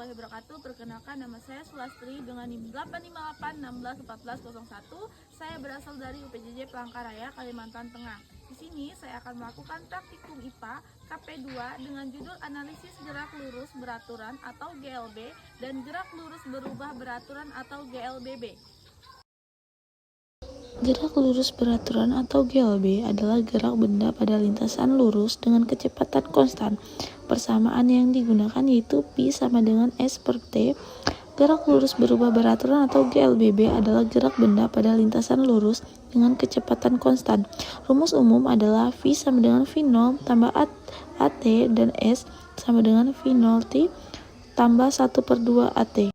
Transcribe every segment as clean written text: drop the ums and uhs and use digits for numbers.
warahmatullahi wabarakatuh. Perkenalkan, nama saya Sulastri dengan NIM 858161401. Saya berasal dari UPJJ Palangkaraya, Kalimantan Tengah. Di sini saya akan melakukan praktikum IPA KP2 dengan judul analisis gerak lurus beraturan atau GLB dan gerak lurus berubah beraturan atau GLBB. Gerak lurus beraturan atau GLB adalah gerak benda pada lintasan lurus dengan kecepatan konstan. Persamaan yang digunakan yaitu Pi sama dengan S per T. Gerak lurus berubah beraturan atau GLBB adalah gerak benda pada lintasan lurus dengan kecepatan konstan. Rumus umum adalah V sama dengan V0 tambah AT dan S sama dengan V0T tambah 1/2 AT.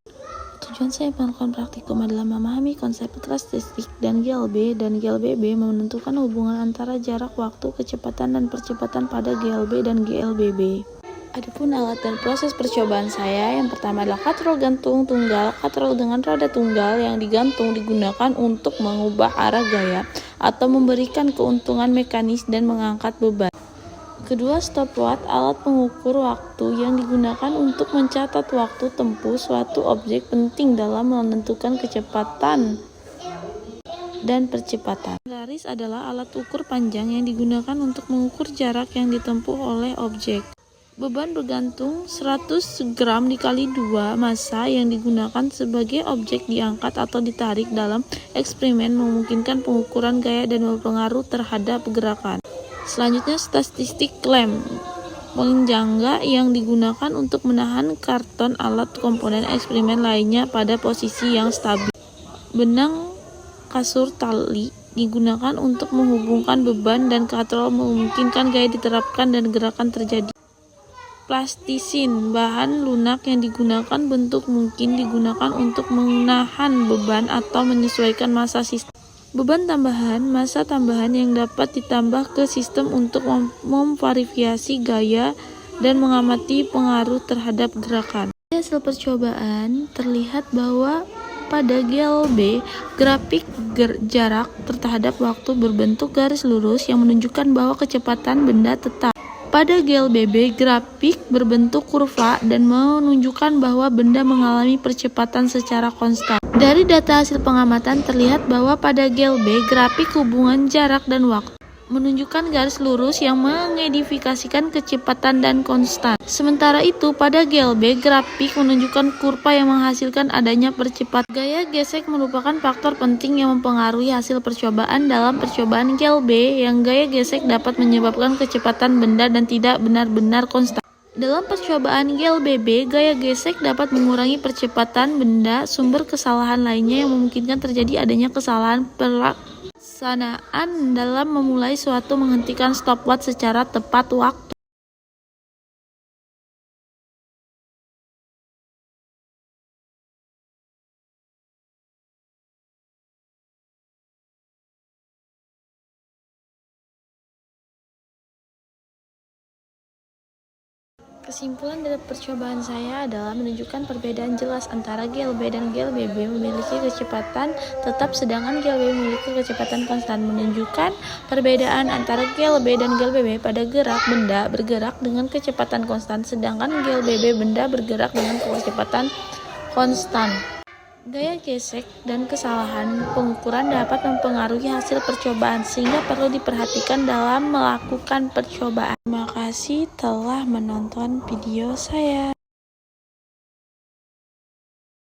Tujuan saya melakukan praktikum adalah memahami konsep statistik dan GLBB menentukan hubungan antara jarak waktu, kecepatan, dan percepatan pada GLB dan GLBB. Adapun alat dan proses percobaan saya, yang pertama adalah katrol gantung tunggal. Katrol dengan roda tunggal yang digantung digunakan untuk mengubah arah gaya atau memberikan keuntungan mekanis dan mengangkat beban. Kedua, stopwatch, alat pengukur waktu yang digunakan untuk mencatat waktu tempuh suatu objek penting dalam menentukan kecepatan dan percepatan. Garis adalah alat ukur panjang yang digunakan untuk mengukur jarak yang ditempuh oleh objek. Beban bergantung 100 gram dikali 2 massa yang digunakan sebagai objek diangkat atau ditarik dalam eksperimen memungkinkan pengukuran gaya dan berpengaruh terhadap gerakan. Selanjutnya, statistik lem, penjangga yang digunakan untuk menahan karton alat komponen eksperimen lainnya pada posisi yang stabil. Benang kasur tali digunakan untuk menghubungkan beban dan katrol memungkinkan gaya diterapkan dan gerakan terjadi. Plastisin, bahan lunak yang digunakan bentuk mungkin digunakan untuk menahan beban atau menyesuaikan massa sistem. Beban tambahan, massa tambahan yang dapat ditambah ke sistem untuk memvariasi gaya dan mengamati pengaruh terhadap gerakan. Dari hasil percobaan terlihat bahwa pada GLB, grafik jarak terhadap waktu berbentuk garis lurus yang menunjukkan bahwa kecepatan benda tetap. Pada GLBB, grafik berbentuk kurva dan menunjukkan bahwa benda mengalami percepatan secara konstan. Dari data hasil pengamatan terlihat bahwa pada GLB, grafik hubungan jarak dan waktu menunjukkan garis lurus yang mengidentifikasikan kecepatan dan konstan. Sementara itu, pada GLB, grafik menunjukkan kurva yang menghasilkan adanya percepatan. Gaya gesek merupakan faktor penting yang mempengaruhi hasil percobaan dalam percobaan GLB, yang gaya gesek dapat menyebabkan kecepatan benda dan tidak benar-benar konstan. Dalam percobaan GLBB, gaya gesek dapat mengurangi percepatan benda. Sumber kesalahan lainnya yang memungkinkan terjadi adanya kesalahan pelaksanaan dalam memulai suatu menghentikan stopwatch secara tepat waktu. Kesimpulan dari percobaan saya adalah menunjukkan perbedaan jelas antara GLB dan GLBB memiliki kecepatan tetap sedangkan GLB memiliki kecepatan konstan. Menunjukkan perbedaan antara GLB dan GLBB pada gerak benda bergerak dengan kecepatan konstan sedangkan GLBB benda bergerak dengan kecepatan konstan. Gaya gesek dan kesalahan pengukuran dapat mempengaruhi hasil percobaan sehingga perlu diperhatikan dalam melakukan percobaan. Terima kasih telah menonton video saya.